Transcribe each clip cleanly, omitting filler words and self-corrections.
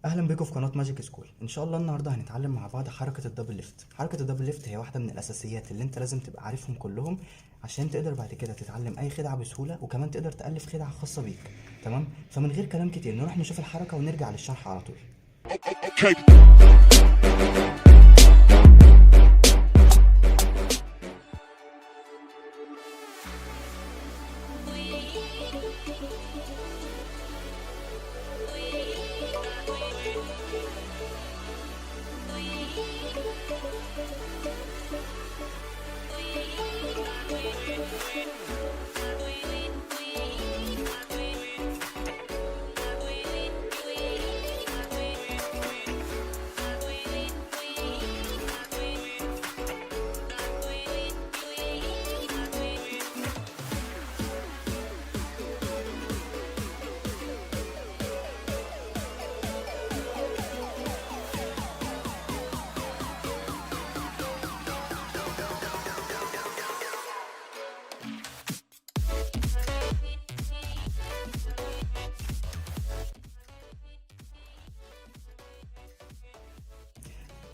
اهلا بكم في قناه ماجيك سكول. ان شاء الله النهارده هنتعلم مع بعض حركه الدبل ليفت. حركه الدبل ليفت هي واحده من الاساسيات اللي انت لازم تبقى عارفهم كلهم عشان تقدر بعد كده تتعلم اي خدعه بسهوله، وكمان تقدر تالف خدعه خاصه بيك. تمام، فمن غير كلام كتير نروح نشوف الحركه ونرجع للشرح على طول.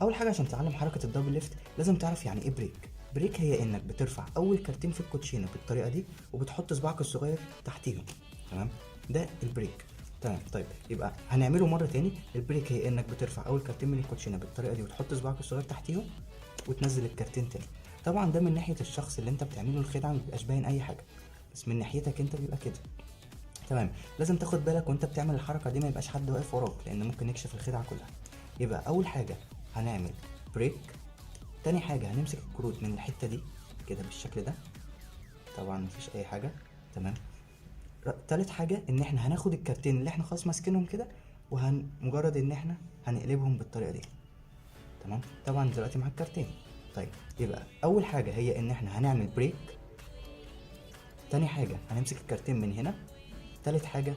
اول حاجه عشان تتعلم حركه الدبل ليفت لازم تعرف يعني ايه بريك. بريك هي انك بترفع اول كارتين في الكوتشينه بالطريقه دي وبتحط صباعك الصغير تحتيهم. تمام، ده البريك. تمام، طيب يبقى هنعمله مره تاني. البريك هي انك بترفع اول كارتين من الكوتشينه بالطريقه دي وتحط صباعك الصغير تحتيهم وتنزل الكارتين تاني. طبعا ده من ناحيه الشخص اللي انت بتعمله الخدعه مبيبقاش باين اي حاجه، بس من ناحيتك انت بيبقى كده. تمام، لازم تاخد بالك وانت بتعمل الحركه دي ما يبقاش حد واقف وراك لان ممكن يكشف الخدعه كلها. يبقى اول حاجه هنعمل بريك. تاني حاجه هنمسك الكروت من الحته دي كده بالشكل ده، طبعا مفيش اي حاجه. تمام، تالت حاجه ان احنا هناخد الكارتين اللي احنا خلاص ماسكينهم كده مجرد ان احنا هنقلبهم بالطريقه دي. تمام، طبعا دلوقتي معاك كارتين. طيب يبقى اول حاجه هي ان احنا هنعمل بريك. تاني حاجه هنمسك الكارتين من هنا. تالت حاجه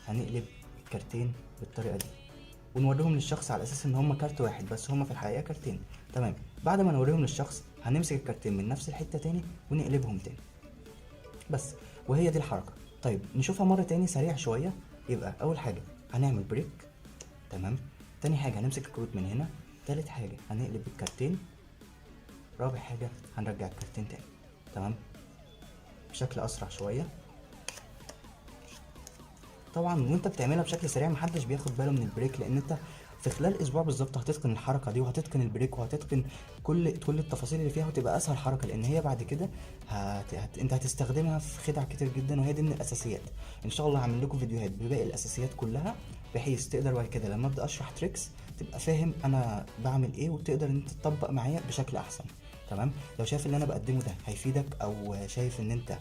هنقلب الكارتين بالطريقه دي ونوريهم للشخص على اساس ان هما كارت واحد بس هما في الحقيقه كارتين. تمام، بعد ما نوريهم للشخص هنمسك الكارتين من نفس الحته تاني ونقلبهم تاني بس، وهي دي الحركه. طيب نشوفها مره تاني سريع شويه. يبقى اول حاجه هنعمل بريك. تمام، تاني حاجه هنمسك الكروت من هنا. تالت حاجه هنقلب الكارتين. رابع حاجه هنرجع الكارتين تاني. تمام، بشكل اسرع شويه. طبعا وانت بتعملها بشكل سريع محدش بياخد باله من البريك، لان انت في خلال اسبوع بالظبط هتتقن الحركه دي وهتتقن البريك وهتتقن كل التفاصيل اللي فيها، وتبقى اسهل حركه لان هي بعد كده انت هتستخدمها في خدع كتير جدا، وهي دي من الاساسيات. ان شاء الله هعمل لكم فيديوهات بباقي الاساسيات كلها بحيث تقدر بعد كده لما ابدا اشرح تريكس تبقى فاهم انا بعمل ايه وتقدر ان انت تطبق معايا بشكل احسن. تمام، لو شايف اللي انا بقدمه ده هيفيدك او شايف ان انت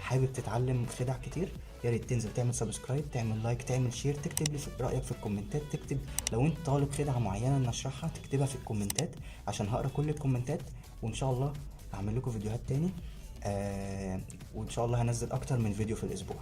حابب تتعلم خدع كتير، يا ريت تنزل تعمل سبسكرايب، تعمل لايك، تعمل شير، تكتب لي رايك في الكومنتات. تكتب لو انت طالب خدعه معينه نشرحها تكتبها في الكومنتات عشان هقرا كل الكومنتات. وان شاء الله هعمل لكم فيديوهات تاني، وان شاء الله هنزل اكتر من فيديو في الاسبوع.